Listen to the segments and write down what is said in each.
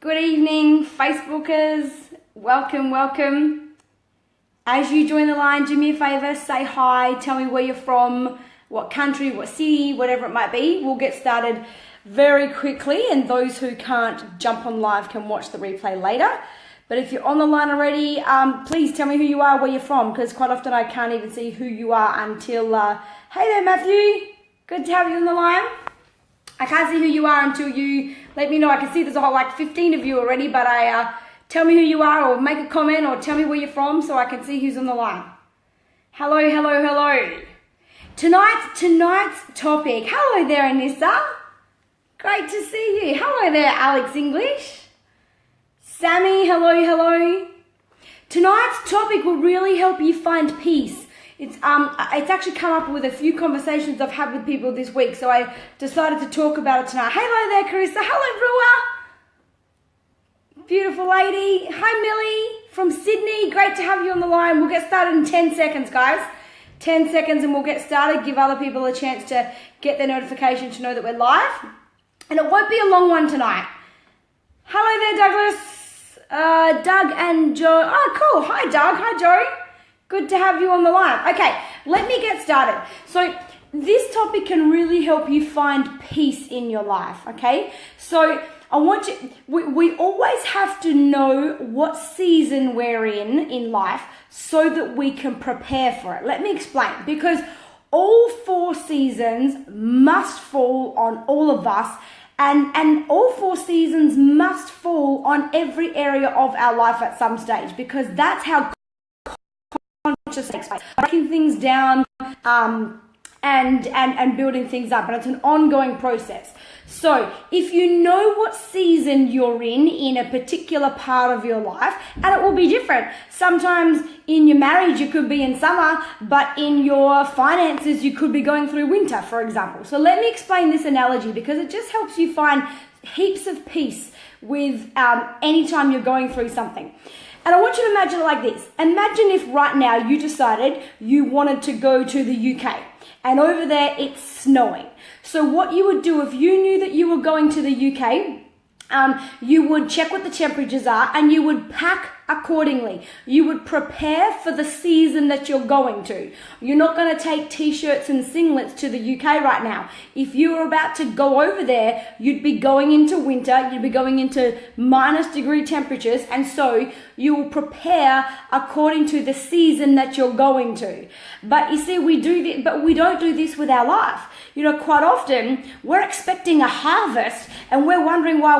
Good evening, Facebookers. Welcome, welcome. As you join the line, do me a favor, say hi, tell me where you're from, what country, what city, whatever it might be. We'll get started very quickly, and those who can't jump on live can watch the replay later. But if you're on the line already, please tell me who you are, where you're from, because quite often I can't even see who you are until, hey there, Matthew. Good to have you on the line. I can't see who you are until you let me know. I can see there's a whole 15 of you already, but tell me who you are, or make a comment, or tell me where you're from so I can see who's on the line. Hello, hello, hello. Tonight's topic. Hello there, Anissa. Great to see you. Hello there, Alex English. Sammy, hello, hello. Tonight's topic will really help you find peace. It's actually come up with a few conversations I've had with people this week, so I decided to talk about it tonight. Hello there, Carissa. Hello, Rua. Beautiful lady. Hi, Millie from Sydney. Great to have you on the line. We'll get started in 10 seconds, guys. 10 seconds and we'll get started. Give other people a chance to get their notification to know that we're live. And it won't be a long one tonight. Hello there, Douglas. Doug and Joe. Oh, cool. Hi, Doug. Hi, Joe. Good to have you on the line. Okay, let me get started. So this topic can really help you find peace in your life, okay? So I want you, we always have to know what season we're in life so that we can prepare for it. Let me explain. Because all 4 seasons must fall on all of us, and all 4 seasons must fall on every area of our life at some stage, because that's how breaking things down and building things up, and it's an ongoing process. So if you know what season you're in a particular part of your life, and it will be different. Sometimes in your marriage you could be in summer, but in your finances you could be going through winter, for example. So let me explain this analogy, because it just helps you find heaps of peace with anytime you're going through something. And I want you to imagine it like this. Imagine if right now you decided you wanted to go to the UK, and over there it's snowing. So what you would do if you knew that you were going to the UK, you would check what the temperatures are and you would pack accordingly. You would prepare for the season that you're going to. You're not going to take t-shirts and singlets to the UK right now. If you were about to go over there, you'd be going into winter, you'd be going into -degree temperatures, and so you will prepare according to the season that you're going to. But you see, we do this, but we don't do this with our life. You know, quite often we're expecting a harvest and we're wondering why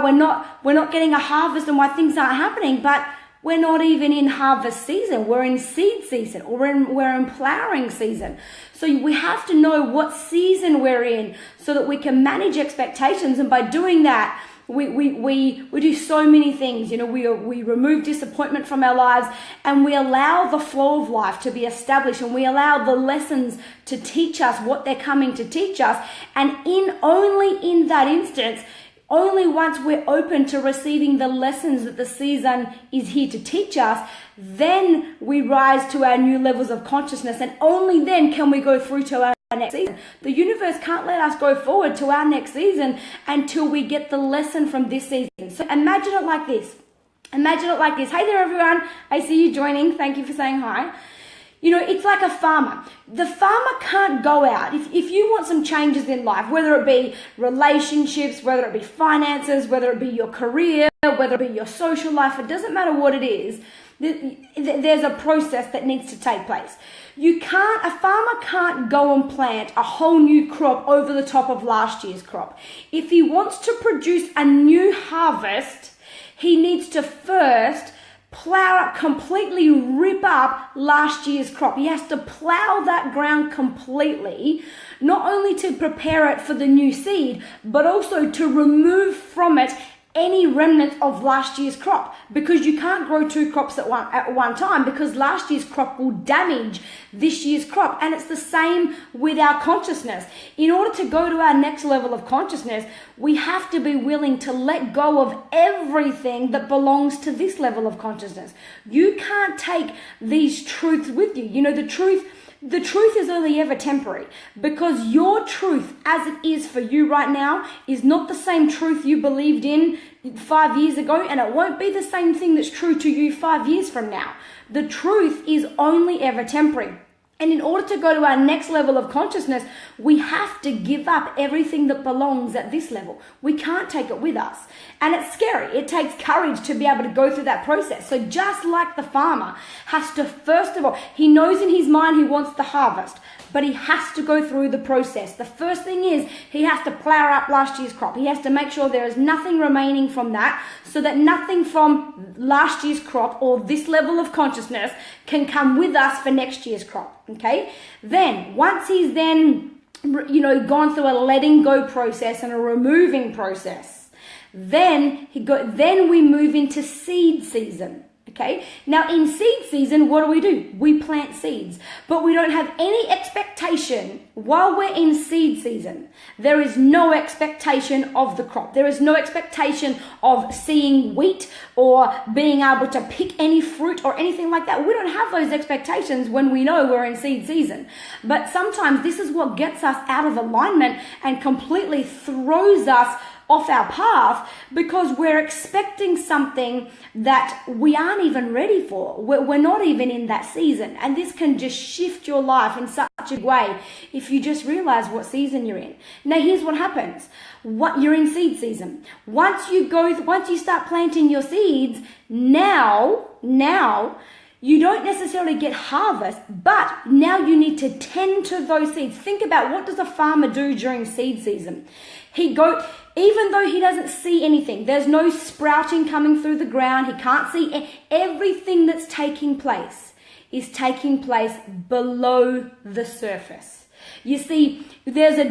we're not getting a harvest and why things aren't happening, but we're not even in harvest season. We're in seed season, or we're in plowing season. So we have to know what season we're in so that we can manage expectations. And by doing that, we do so many things. You know, we remove disappointment from our lives, and we allow the flow of life to be established, and we allow the lessons to teach us what they're coming to teach us. And only in that instance, only once we're open to receiving the lessons that the season is here to teach us, then we rise to our new levels of consciousness, and only then can we go through to our next season. The universe can't let us go forward to our next season until we get the lesson from this season. So imagine it like this. Imagine it like this. Hey there, everyone. I see you joining. Thank you for saying hi. You know, it's like a farmer. The farmer can't go out. If you want some changes in life, whether it be relationships, whether it be finances, whether it be your career, whether it be your social life, it doesn't matter what it is, there's a process that needs to take place. A farmer can't go and plant a whole new crop over the top of last year's crop. If he wants to produce a new harvest, he needs to first plow, completely rip up last year's crop. He has to plow that ground completely, not only to prepare it for the new seed, but also to remove from it any remnants of last year's crop, because you can't grow 2 crops at one time, because last year's crop will damage this year's crop. And it's the same with our consciousness. In order to go to our next level of consciousness, we have to be willing to let go of everything that belongs to this level of consciousness. You can't take these truths with you. You know, the truth the truth is only ever temporary, because your truth as it is for you right now is not the same truth you believed in 5 years ago, and it won't be the same thing that's true to you 5 years from now. The truth is only ever temporary. And in order to go to our next level of consciousness, we have to give up everything that belongs at this level. We can't take it with us. And it's scary. It takes courage to be able to go through that process. So just like the farmer has to, first of all, he knows in his mind he wants the harvest, but he has to go through the process. The first thing is he has to plow up last year's crop. He has to make sure there is nothing remaining from that, so that nothing from last year's crop or this level of consciousness can come with us for next year's crop. Okay? Then, once he's then, gone through a letting go process and a removing process, then we move into seed season. Okay. Now in seed season, what do? We plant seeds, but we don't have any expectation while we're in seed season. There is no expectation of the crop. There is no expectation of seeing wheat or being able to pick any fruit or anything like that. We don't have those expectations when we know we're in seed season. But sometimes this is what gets us out of alignment and completely throws us off our path, because we're expecting something that we aren't even ready for. We're not even in that season. And this can just shift your life in such a way if you just realize what season you're in. Now, here's what happens. You're in seed season. Once you start planting your seeds, now you don't necessarily get harvest, but now you need to tend to those seeds. Think about, what does a farmer do during seed season? Even though he doesn't see anything, there's no sprouting coming through the ground, he can't see everything that's taking place is taking place below the surface. You see, there's a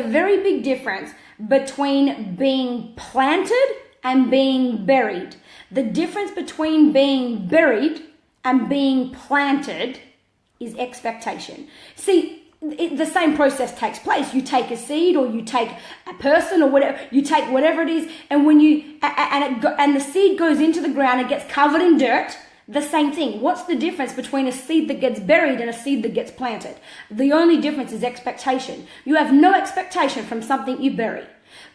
very big difference between being planted and being buried. The difference between being buried and being planted is expectation. See, the same process takes place. You take a seed, or you take a person, or whatever. You take whatever it is, and and the seed goes into the ground and gets covered in dirt. The same thing. What's the difference between a seed that gets buried and a seed that gets planted? The only difference is expectation. You have no expectation from something you bury,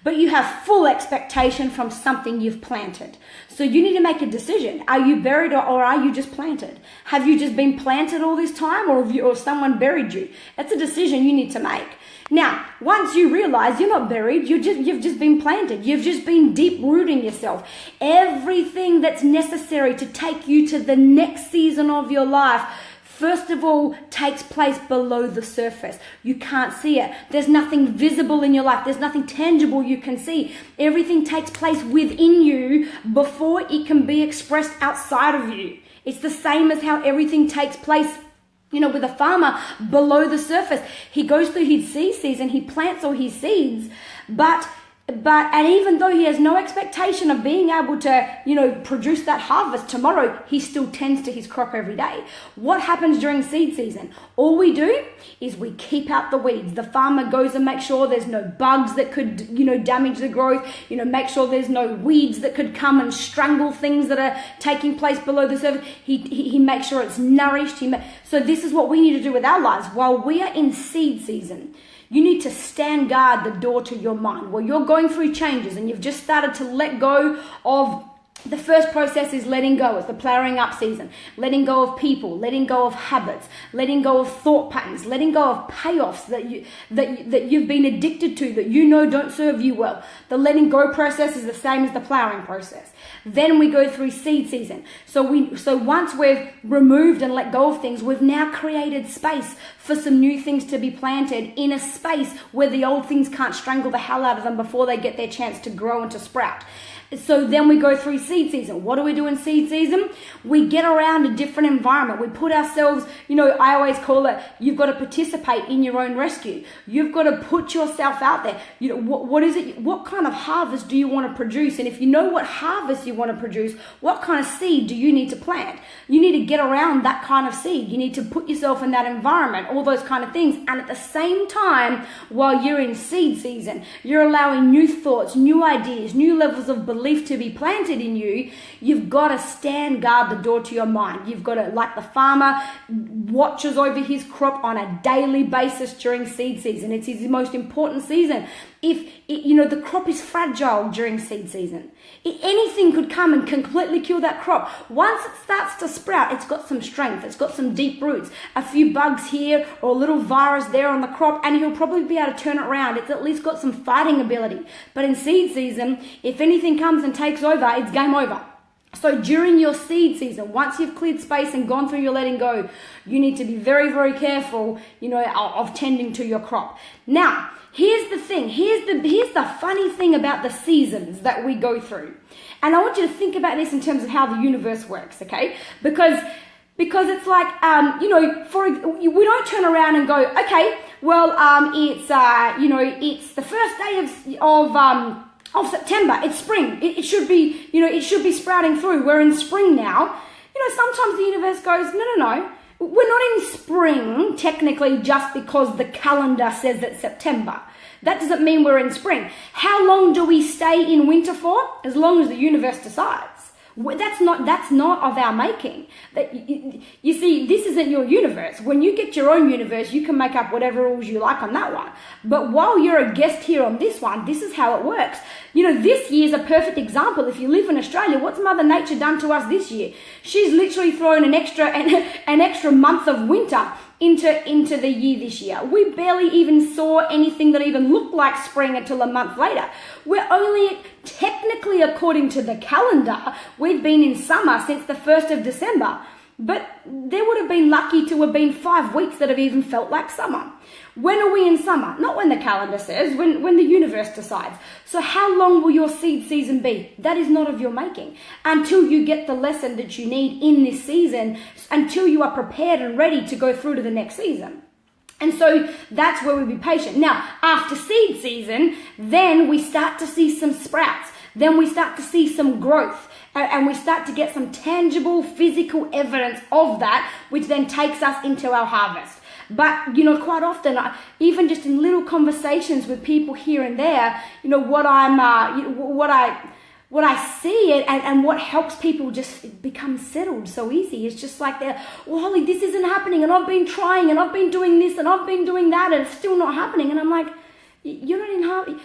but you have full expectation from something you've planted. So you need to make a decision. Are you buried or are you just planted? Have you just been planted all this time, or someone buried you? That's a decision you need to make. Now, once you realize you're not buried, you've just been planted. You've just been deep rooting yourself. Everything that's necessary to take you to the next season of your life, first of all, takes place below the surface. You can't see it. There's nothing visible in your life. There's nothing tangible you can see. Everything takes place within you before it can be expressed outside of you. It's the same as how everything takes place, with a farmer below the surface. He goes through his seed season, he plants all his seeds, and even though he has no expectation of being able to, produce that harvest tomorrow, he still tends to his crop every day. What happens during seed season? All we do is we keep out the weeds. The farmer goes and makes sure there's no bugs that could, damage the growth, make sure there's no weeds that could come and strangle things that are taking place below the surface. He makes sure it's nourished. So this is what we need to do with our lives. While we are in seed season, you need to stand guard the door to your mind. While you're going through changes and you've just started to let go of, the first process is letting go. It's the plowing up season. Letting go of people, letting go of habits, letting go of thought patterns, letting go of payoffs that you've been addicted to, that don't serve you well. The letting go process is the same as the plowing process. Then we go through seed season. So once we've removed and let go of things, we've now created space for some new things to be planted in a space where the old things can't strangle the hell out of them before they get their chance to grow and to sprout. So then we go through seed season. What do we do in seed season? We get around a different environment. We put ourselves, I always call it, you've got to participate in your own rescue. You've got to put yourself out there. What is it? What kind of harvest do you want to produce? And if you know what harvest you want to produce, what kind of seed do you need to plant? You need to get around that kind of seed. You need to put yourself in that environment, all those kind of things. And at the same time, while you're in seed season, you're allowing new thoughts, new ideas, new levels of belief belief to be planted in you, you've got to stand guard the door to your mind. You've got to, like the farmer watches over his crop on a daily basis during seed season. It's his most important season. The crop is fragile during seed season. Anything could come and completely kill that crop. Once it starts to sprout, it's got some strength, it's got some deep roots, a few bugs here or a little virus there on the crop, and he'll probably be able to turn it around. It's at least got some fighting ability. But in seed season, if anything comes and takes over, it's game over. So during your seed season, once you've cleared space and gone through your letting go, you need to be very, very careful, of tending to your crop. Now, here's the thing. Here's the funny thing about the seasons that we go through. And I want you to think about this in terms of how the universe works, okay? Because it's like, we don't turn around and go, okay, well, it's the first day of September. It's spring. It should be sprouting through. We're in spring now. Sometimes the universe goes, no. We're not in spring, technically, just because the calendar says it's September. That doesn't mean we're in spring. How long do we stay in winter for? As long as the universe decides. That's not of our making. You see, this isn't your universe. When you get your own universe, you can make up whatever rules you like on that one. But while you're a guest here on this one, this is how it works. This year's a perfect example. If you live in Australia, what's Mother Nature done to us this year? She's literally thrown an extra month of winter into the year this year. We barely even saw anything that even looked like spring until a month later. We're only, technically according to the calendar, we've been in summer since the 1st of December. But there would have been lucky to have been 5 weeks that have even felt like summer. When are we in summer? Not when the calendar says, when the universe decides. So how long will your seed season be? That is not of your making. Until you get the lesson that you need in this season, until you are prepared and ready to go through to the next season. And so that's where we be patient. Now, after seed season, then we start to see some sprouts. Then we start to see some growth. And we start to get some tangible physical evidence of that, which then takes us into our harvest. But, quite often, even just in little conversations with people here and there, what I see and what helps people just become settled so easy is just like well, Holly, this isn't happening, and I've been trying, and I've been doing this, and I've been doing that, and it's still not happening. And I'm like, you're not in harvest.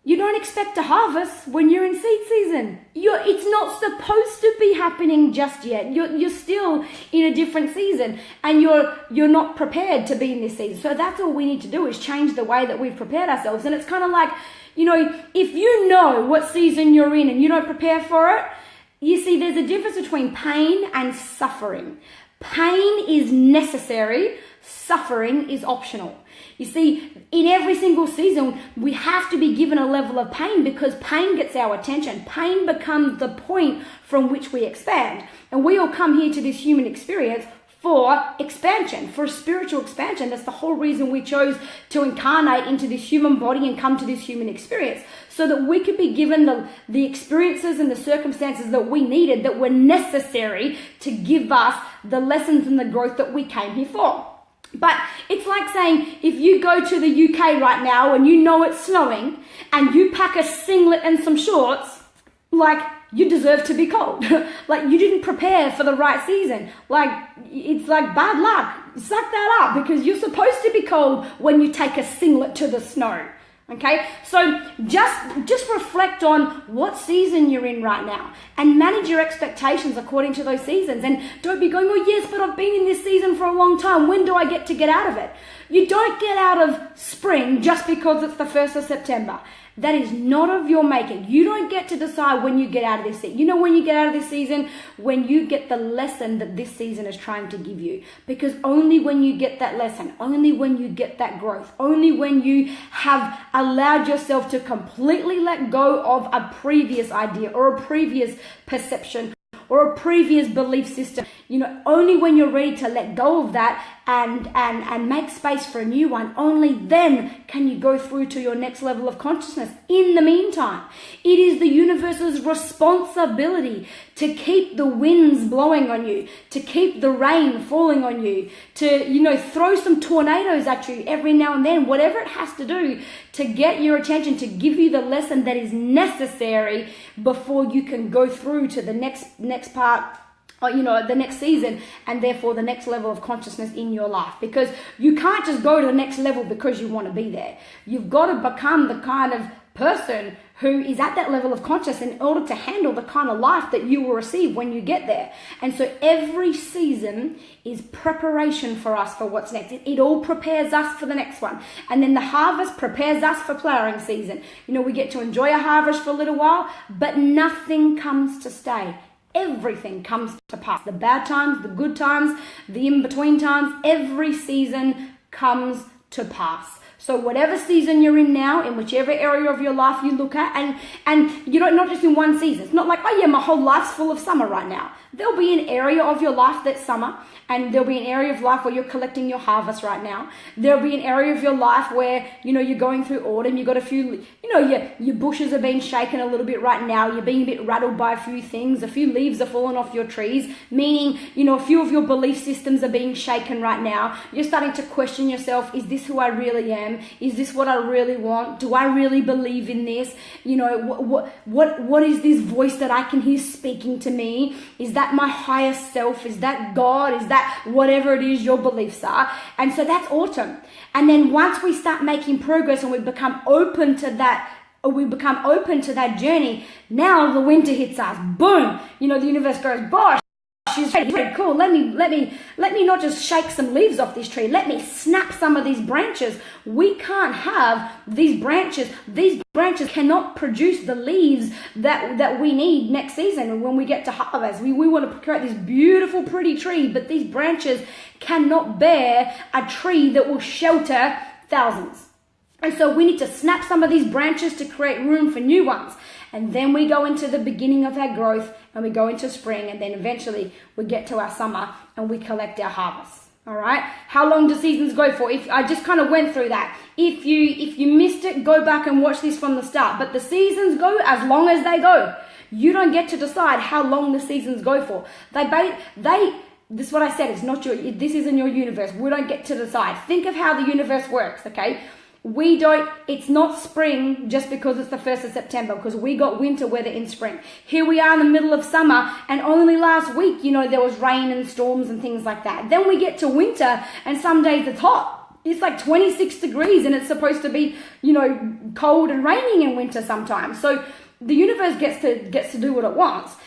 You don't expect to harvest when you're in seed season. It's not supposed to be happening just yet. You're still in a different season, and you're not prepared to be in this season. So that's all we need to do is change the way that we've prepared ourselves. And it's kind of like, if you know what season you're in and you don't prepare for it, you see, there's a difference between pain and suffering. Pain is necessary. Suffering is optional. You see, in every single season, we have to be given a level of pain because pain gets our attention. Pain becomes the point from which we expand. And we all come here to this human experience for expansion, for spiritual expansion. That's the whole reason we chose to incarnate into this human body and come to this human experience, so that we could be given the experiences and the circumstances that we needed, that were necessary to give us the lessons and the growth that we came here for. But it's like saying, if you go to the UK right now and you know it's snowing and you pack a singlet and some shorts, like, you deserve to be cold. Like, you didn't prepare for the right season. Like, it's like bad luck. Suck that up, because you're supposed to be cold when you take a singlet to the snow. Okay, so just reflect on what season you're in right now and manage your expectations according to those seasons. And don't be going, oh yes, but I've been in this season for a long time. When do I get out of it? You don't get out of spring just because it's the 1st of September. That is not of your making. You don't get to decide when you get out of this season. You know when you get out of this season? When you get the lesson that this season is trying to give you. Because only when you get that lesson, only when you get that growth, only when you have allowed yourself to completely let go of a previous idea or a previous perception or a previous belief system, only when you're ready to let go of that and make space for a new one, only then can you go through to your next level of consciousness. In the meantime, it is the universe's responsibility to keep the winds blowing on you, to keep the rain falling on you, to, throw some tornadoes at you every now and then, whatever it has to do to get your attention, to give you the lesson that is necessary before you can go through to the next part, the next season, and therefore the next level of consciousness in your life. Because you can't just go to the next level because you want to be there. You've got to become the kind of person who is at that level of consciousness in order to handle the kind of life that you will receive when you get there. And so every season is preparation for us for what's next. It all prepares us for the next one. And then the harvest prepares us for flowering season. We get to enjoy a harvest for a little while, but nothing comes to stay. Everything comes to pass. The bad times, the good times, the in-between times, every season comes to pass. So whatever season you're in now, in whichever area of your life you look at, and not just in one season. It's not like, my whole life's full of summer right now. There'll be an area of your life that's summer, and there'll be an area of life where you're collecting your harvest right now. There'll be an area of your life where, you're going through autumn. You've got a few, your bushes are being shaken a little bit right now. You're being a bit rattled by a few things. A few leaves are falling off your trees, meaning, a few of your belief systems are being shaken right now. You're starting to question yourself. Is this who I really am? Is this what I really want? Do I really believe in this? What is this voice that I can hear speaking to me? Is that my higher self? Is that God? Is that whatever it is your beliefs are? And so that's autumn. And then once we start making progress and we become open to that journey, now the winter hits us. Boom! The universe goes, bosh! She's very cool. Let me not just shake some leaves off this tree. Let me snap some of these branches. We can't have these branches. These branches cannot produce the leaves that we need next season when we get to harvest. We want to create this beautiful, pretty tree, but these branches cannot bear a tree that will shelter thousands. And so we need to snap some of these branches to create room for new ones. And then we go into the beginning of our growth, and we go into spring, and then eventually we get to our summer and we collect our harvest. All right. How long do seasons go for? If I just kind of went through that. If you missed it, go back and watch this from the start. But the seasons go as long as they go. You don't get to decide how long the seasons go for. This is what I said. This isn't your universe. We don't get to decide. Think of how the universe works. Okay. It's not spring just because it's the 1st of September, because we got winter weather in spring. Here we are in the middle of summer, and only last week, there was rain and storms and things like that. Then we get to winter, and some days it's hot. It's like 26 degrees, and it's supposed to be, cold and raining in winter sometimes. So the universe gets to do what it wants.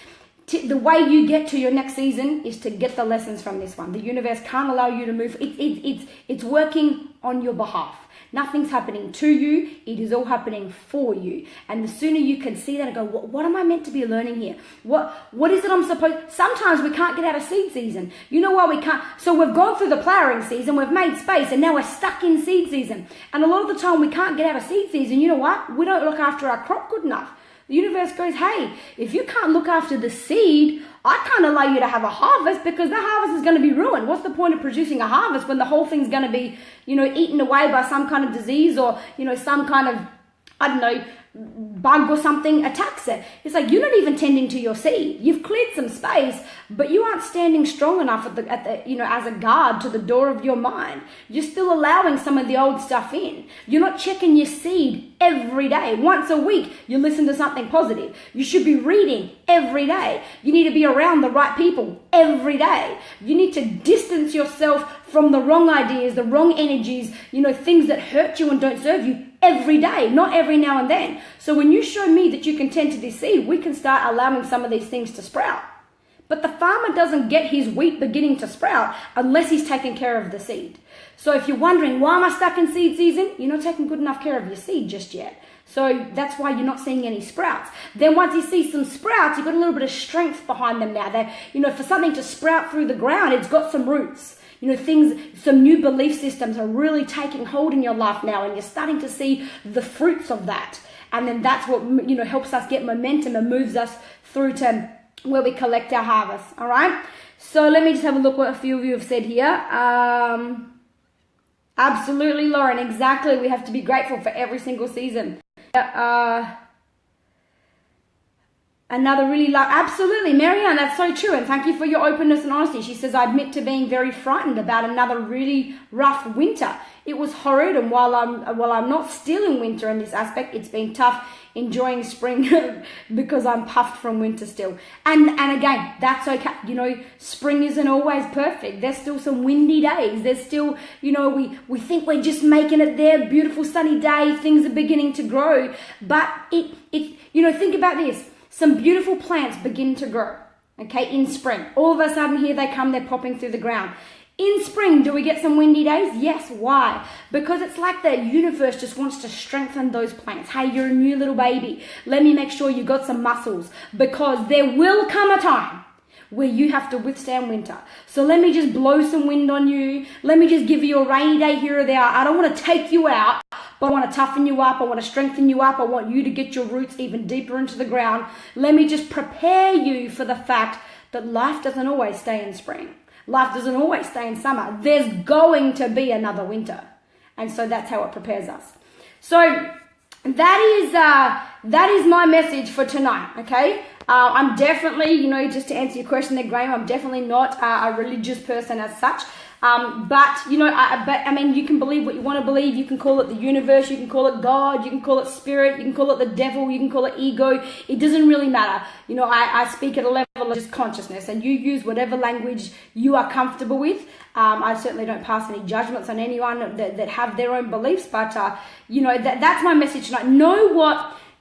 The way you get to your next season is to get the lessons from this one. The universe can't allow you to move. It's working on your behalf. Nothing's happening to you. It is all happening for you. And the sooner you can see that and go, what am I meant to be learning here? What is it I'm supposed... Sometimes we can't get out of seed season. You know why we can't? So we've gone through the flowering season, we've made space, and now we're stuck in seed season. And a lot of the time we can't get out of seed season. You know what? We don't look after our crop good enough. The universe goes, hey, if you can't look after the seed, I can't allow you to have a harvest, because the harvest is going to be ruined. What's the point of producing a harvest when the whole thing's going to be, eaten away by some kind of disease or, some kind of, bug or something attacks it? It's like, you're not even tending to your seed. You've cleared some space, but you aren't standing strong enough at the as a guard to the door of your mind. You're still allowing some of the old stuff in. You're not checking your seed every day. Once a week, you listen to something positive. You should be reading every day. You need to be around the right people every day. You need to distance yourself from the wrong ideas, the wrong energies, things that hurt you and don't serve you every day, not every now and then. So when you show me that you can tend to this seed, we can start allowing some of these things to sprout. But the farmer doesn't get his wheat beginning to sprout unless he's taken care of the seed. So if you're wondering, why am I stuck in seed season? You're not taking good enough care of your seed just yet. So that's why you're not seeing any sprouts. Then once you see some sprouts, you've got a little bit of strength behind them now. That, for something to sprout through the ground, it's got some roots. Some new belief systems are really taking hold in your life now, and you're starting to see the fruits of that. And then that's what, helps us get momentum and moves us through to where we collect our harvest. All right. So let me just have a look what a few of you have said here. Absolutely, Lauren, exactly. We have to be grateful for every single season. Another really absolutely, Marianne, that's so true, and thank you for your openness and honesty. She says, I admit to being very frightened about another really rough winter. It was horrid, and while I'm not still in winter in this aspect, it's been tough enjoying spring because I'm puffed from winter still. And again, that's okay. You know, spring isn't always perfect. There's still some windy days. There's still, you know, we think we're just making it there, beautiful sunny day, things are beginning to grow. But it you know, think about this. Some beautiful plants begin to grow, okay, in spring. All of a sudden, here they come, they're popping through the ground. In spring, do we get some windy days? Yes. Why? Because it's like the universe just wants to strengthen those plants. Hey, you're a new little baby. Let me make sure you got some muscles, because there will come a time where you have to withstand winter. So let me just blow some wind on you. Let me just give you a rainy day here or there. I don't want to take you out, but I want to toughen you up. I want to strengthen you up. I want you to get your roots even deeper into the ground. Let me just prepare you for the fact that life doesn't always stay in spring. Life doesn't always stay in summer. There's going to be another winter. And so that's how it prepares us. So that is my message for tonight, okay? I'm definitely, you know, just to answer your question there, Graham, I'm definitely not a religious person as such. But, you know, I mean, you can believe what you want to believe. You can call it the universe. You can call it God. You can call it spirit. You can call it the devil. You can call it ego. It doesn't really matter. You know, I speak at a level of just consciousness, and you use whatever language you are comfortable with. I certainly don't pass any judgments on anyone that have their own beliefs, but, you know, that's my message tonight.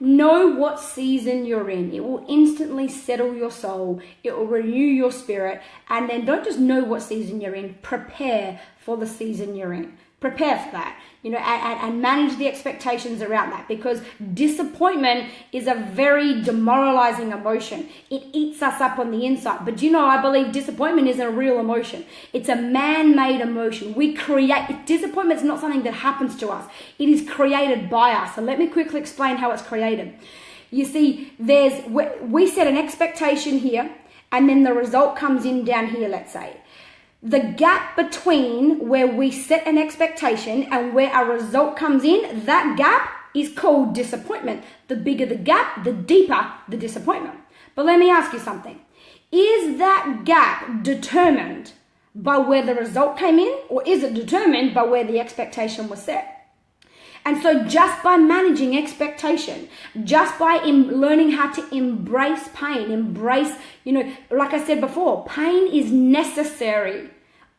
Know what season you're in. It will instantly settle your soul. It will renew your spirit. And then don't just know what season you're in. Prepare for the season you're in. Prepare for that, you know, and manage the expectations around that, because disappointment is a very demoralizing emotion. It eats us up on the inside. But, you know, I believe disappointment isn't a real emotion. It's a man-made emotion. Disappointment is not something that happens to us. It is created by us. So let me quickly explain how it's created. You see, we set an expectation here, and then the result comes in down here, let's say. The gap between where we set an expectation and where our result comes in, that gap is called disappointment. The bigger the gap, the deeper the disappointment. But let me ask you something. Is that gap determined by where the result came in, or is it determined by where the expectation was set? And so just by managing expectation, just by learning how to embrace pain, you know, like I said before, pain is necessary.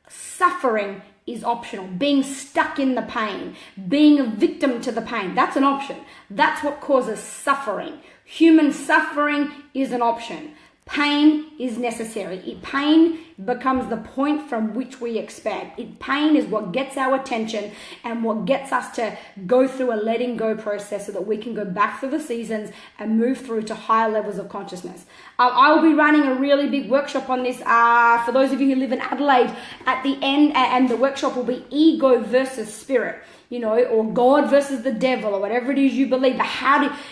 Suffering is optional. Being stuck in the pain, being a victim to the pain, that's an option. That's what causes suffering. Human suffering is an option. Pain is necessary. Pain becomes the point from which we expand. Pain is what gets our attention and what gets us to go through a letting go process so that we can go back through the seasons and move through to higher levels of consciousness. I will be running a really big workshop on this for those of you who live in Adelaide at the end, and the workshop will be ego versus spirit. You know, or God versus the devil, or whatever it is you believe.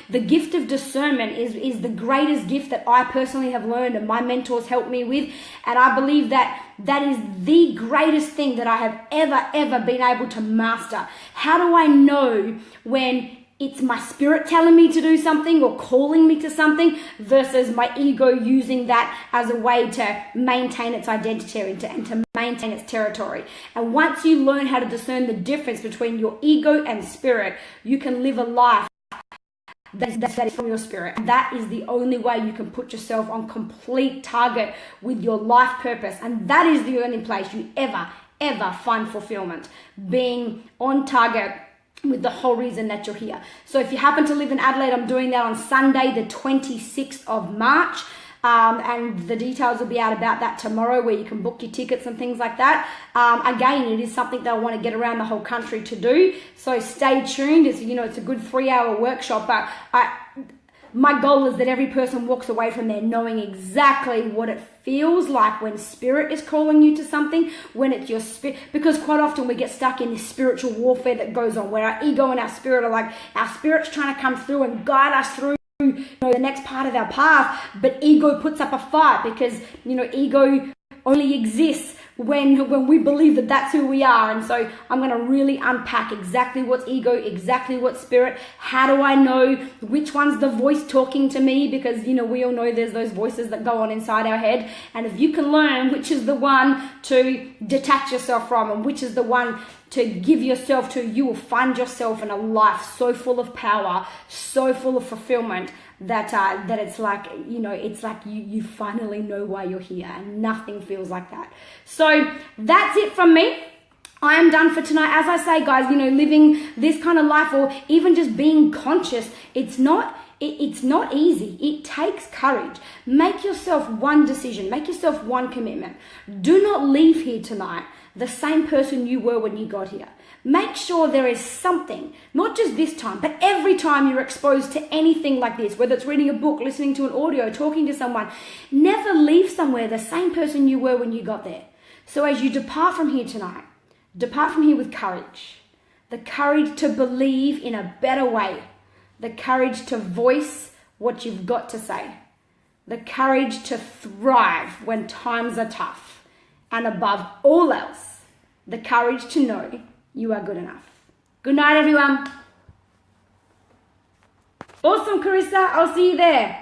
The gift of discernment is the greatest gift that I personally have learned and my mentors helped me with. And I believe that is the greatest thing that I have ever been able to master. How do I know when it's my spirit telling me to do something or calling me to something versus my ego using that as a way to maintain its identity and to maintain its territory? And once you learn how to discern the difference between your ego and spirit, you can live a life that is from your spirit. That is the only way you can put yourself on complete target with your life purpose. And that is the only place you ever find fulfillment, being on target with the whole reason that you're here. So if you happen to live in Adelaide, I'm doing that on Sunday, the 26th of March. And the details will be out about that tomorrow, where you can book your tickets and things like that. Again, it is something that I want to get around the whole country to do. So stay tuned. It's a good 3-hour workshop. But my goal is that every person walks away from there knowing exactly what it feels like when spirit is calling you to something, when it's your spirit, because quite often we get stuck in this spiritual warfare that goes on, where our ego and our spirit are like, our spirit's trying to come through and guide us through the next part of our path, but ego puts up a fight because, ego only exists when we believe that that's who we are. And so I'm going to really unpack exactly what's ego, exactly what's spirit. How do I know which one's the voice talking to me? Because, we all know there's those voices that go on inside our head. And if you can learn which is the one to detach yourself from and which is the one to give yourself to, you will find yourself in a life so full of power, so full of fulfillment, that it's like, it's like you finally know why you're here, and nothing feels like that. So that's it from me. I am done for tonight. As I say, guys, living this kind of life, or even just being conscious, it's not easy. It takes courage. Make yourself one decision. Make yourself one commitment. Do not leave here tonight the same person you were when you got here. Make sure there is something, not just this time, but every time you're exposed to anything like this, whether it's reading a book, listening to an audio, talking to someone, never leave somewhere the same person you were when you got there. So as you depart from here tonight, depart from here with courage. The courage to believe in a better way. The courage to voice what you've got to say. The courage to thrive when times are tough. And above all else, the courage to know you are good enough. Good night, everyone. Awesome, Carissa. I'll see you there.